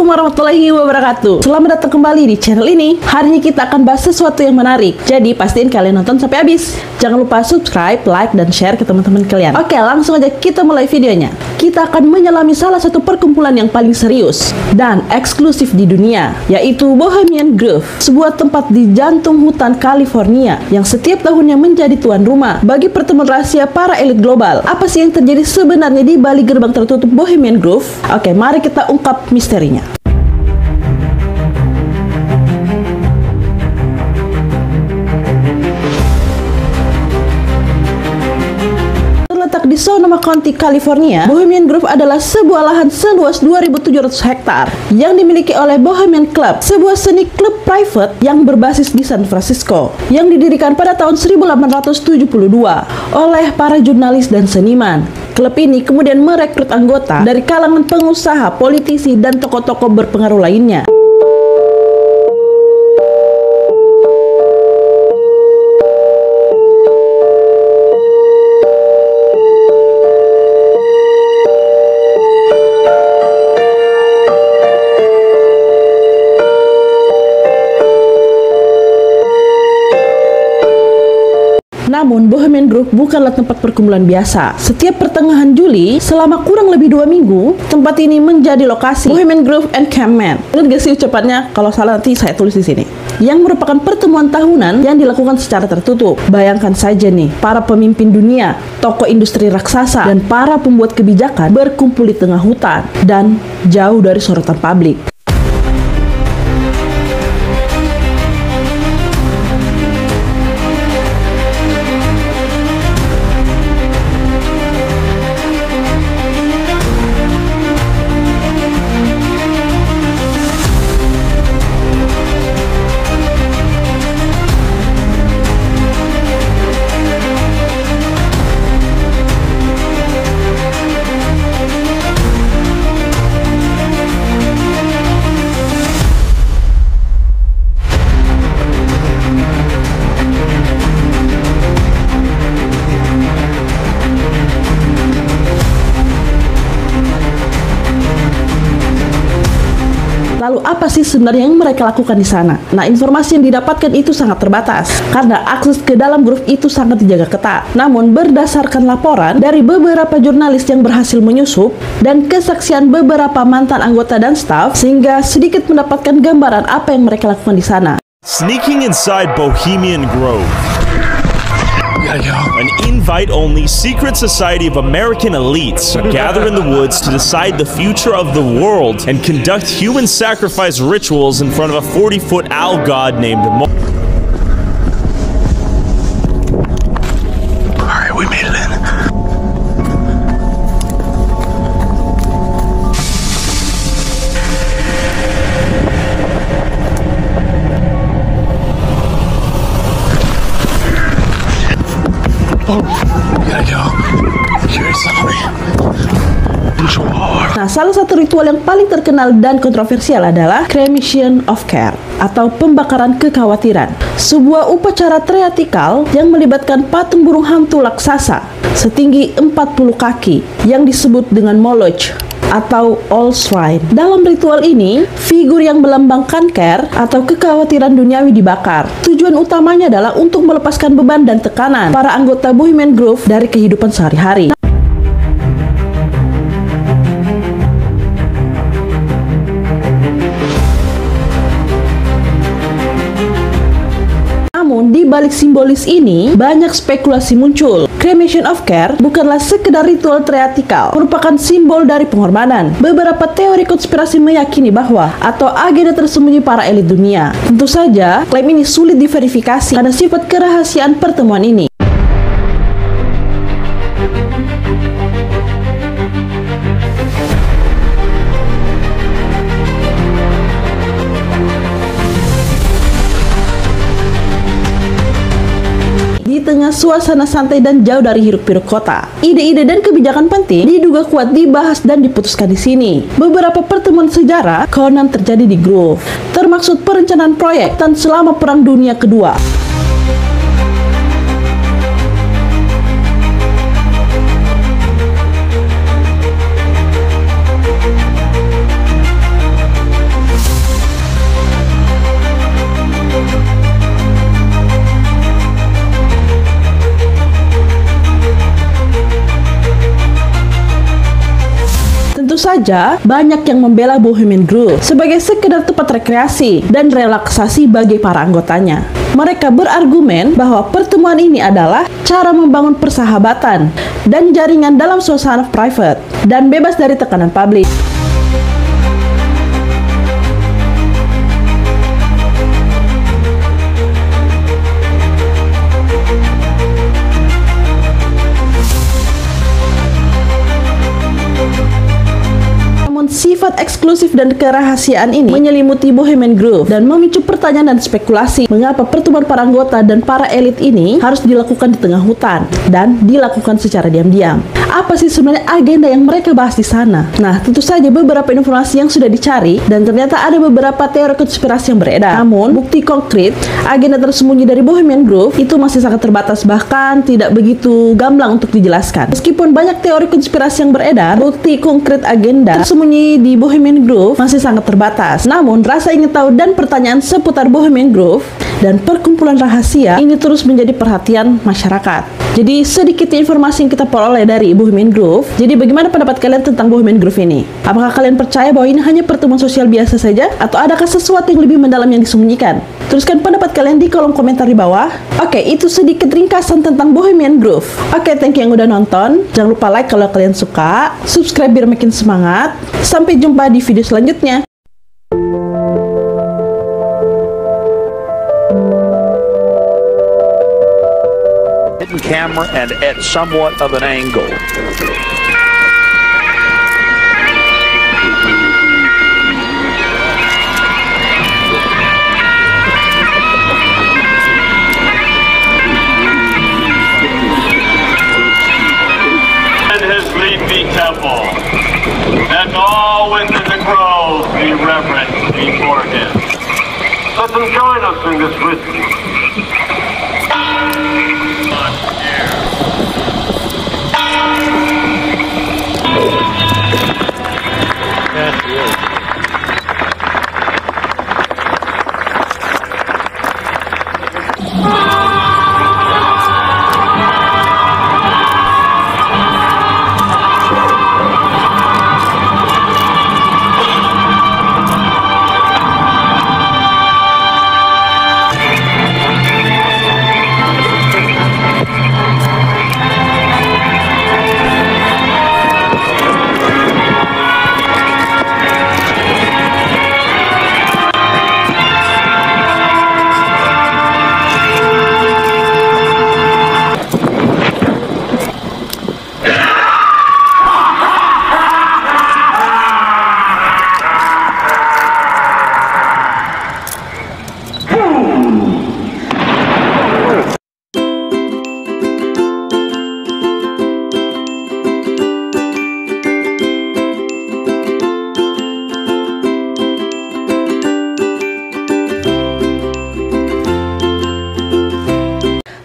Assalamualaikum warahmatullahi wabarakatuh. Selamat datang kembali di channel ini. Hari ini kita akan bahas sesuatu yang menarik. Jadi pastiin kalian nonton sampai habis. Jangan lupa subscribe, like, dan share ke teman-teman kalian. Oke, langsung aja kita mulai videonya. Kita akan menyelami salah satu perkumpulan yang paling serius dan eksklusif di dunia, yaitu Bohemian Grove, sebuah tempat di jantung hutan California yang setiap tahunnya menjadi tuan rumah bagi pertemuan rahasia para elit global. Apa sih yang terjadi sebenarnya di balik gerbang tertutup Bohemian Grove? Oke, mari kita ungkap misterinya. Terletak di Sonoma County, California, Bohemian Grove adalah sebuah lahan seluas 2.700 hektar yang dimiliki oleh Bohemian Club, sebuah seni klub private yang berbasis di San Francisco, yang didirikan pada tahun 1872 oleh para jurnalis dan seniman. Klub ini kemudian merekrut anggota dari kalangan pengusaha, politisi, dan tokoh-tokoh berpengaruh lainnya. Namun, Bohemian Grove bukanlah tempat perkumpulan biasa. Setiap pertengahan Juli, selama kurang lebih 2 minggu, tempat ini menjadi lokasi Bohemian Grove Encampment. Ingat gak sih ucapannya? Kalau salah nanti saya tulis di sini. Yang merupakan pertemuan tahunan yang dilakukan secara tertutup. Bayangkan saja nih, para pemimpin dunia, tokoh industri raksasa, dan para pembuat kebijakan berkumpul di tengah hutan dan jauh dari sorotan publik. Lalu apa sih sebenarnya yang mereka lakukan di sana? Nah, informasi yang didapatkan itu sangat terbatas karena akses ke dalam grove itu sangat dijaga ketat. Namun, berdasarkan laporan dari beberapa jurnalis yang berhasil menyusup dan kesaksian beberapa mantan anggota dan staf, sehingga sedikit mendapatkan gambaran apa yang mereka lakukan di sana. Sneaking inside Bohemian Grove, an invite-only secret society of American elites gather in the woods to decide the future of the world and conduct human sacrifice rituals in front of a 40-foot owl god named Alright, we made it in. Nah, salah satu ritual yang paling terkenal dan kontroversial adalah Cremation of Care atau pembakaran kekhawatiran. Sebuah upacara teatrikal yang melibatkan patung burung hantu raksasa setinggi 40 kaki yang disebut dengan Moloch atau Owl Shrine. Dalam ritual ini, figur yang melambangkan care atau kekhawatiran duniawi dibakar. Tujuan utamanya adalah untuk melepaskan beban dan tekanan para anggota Bohemian Grove dari kehidupan sehari-hari. Namun, di balik simbolis ini, banyak spekulasi muncul. Cremation of Care bukanlah sekedar ritual teatrikal, merupakan simbol dari pengorbanan. Beberapa teori konspirasi meyakini bahwa atau agenda tersembunyi para elit dunia. Tentu saja, klaim ini sulit diverifikasi karena sifat kerahasiaan pertemuan ini. Di tengah suasana santai dan jauh dari hiruk-pikuk kota, ide-ide dan kebijakan penting diduga kuat dibahas dan diputuskan di sini. Beberapa pertemuan sejarah konon terjadi di Grove, termaksud perencanaan proyek dan selama Perang Dunia Kedua. saja, banyak yang membela Bohemian Grove sebagai sekedar tempat rekreasi dan relaksasi bagi para anggotanya. Mereka berargumen bahwa pertemuan ini adalah cara membangun persahabatan dan jaringan dalam suasana private dan bebas dari tekanan publik. Sifat eksklusif dan kerahasiaan ini menyelimuti Bohemian Grove dan memicu pertanyaan dan spekulasi mengapa pertemuan para anggota dan para elit ini harus dilakukan di tengah hutan dan dilakukan secara diam-diam. Apa sih sebenarnya agenda yang mereka bahas di sana? Nah, tentu saja beberapa informasi yang sudah dicari dan ternyata ada beberapa teori konspirasi yang beredar. Namun, bukti konkret agenda tersembunyi dari Bohemian Grove itu masih sangat terbatas, bahkan tidak begitu gamblang untuk dijelaskan. Meskipun banyak teori konspirasi yang beredar, bukti konkret agenda tersembunyi di Bohemian Grove masih sangat terbatas. Namun, rasa ingin tahu dan pertanyaan seputar Bohemian Grove dan perkumpulan rahasia ini terus menjadi perhatian masyarakat. Jadi, sedikit informasi yang kita peroleh dari Bohemian Grove. Jadi, bagaimana pendapat kalian tentang Bohemian Grove ini? Apakah kalian percaya bahwa ini hanya pertemuan sosial biasa saja? Atau adakah sesuatu yang lebih mendalam yang disembunyikan? Tuliskan pendapat kalian di kolom komentar di bawah. Oke, itu sedikit ringkasan tentang Bohemian Grove. Oke, thank you yang udah nonton. Jangan lupa like kalau kalian suka. Subscribe biar makin semangat. Sampai jumpa di video selanjutnya. Hidden camera and at somewhat of an angle. And his leafy temple, and all within the grove be reverent before him. Let them join us in this ritual.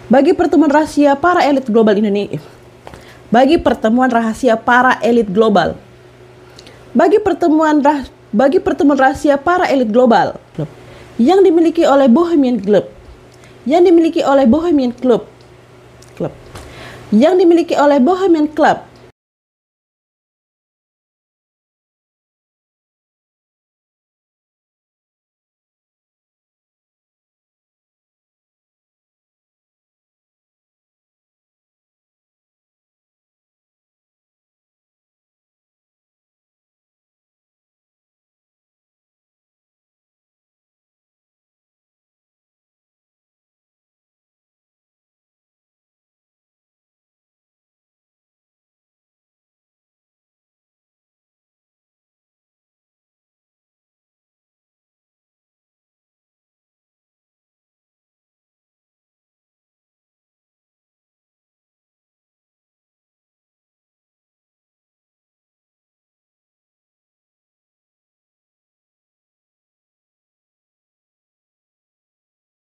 Bagi pertemuan rahasia para elit global Indonesia. Bagi pertemuan rahasia para elit global. Bagi pertemuan rahasia para elit global yang dimiliki oleh Bohemian Club. Yang dimiliki oleh Bohemian Club. Yang dimiliki oleh Bohemian Club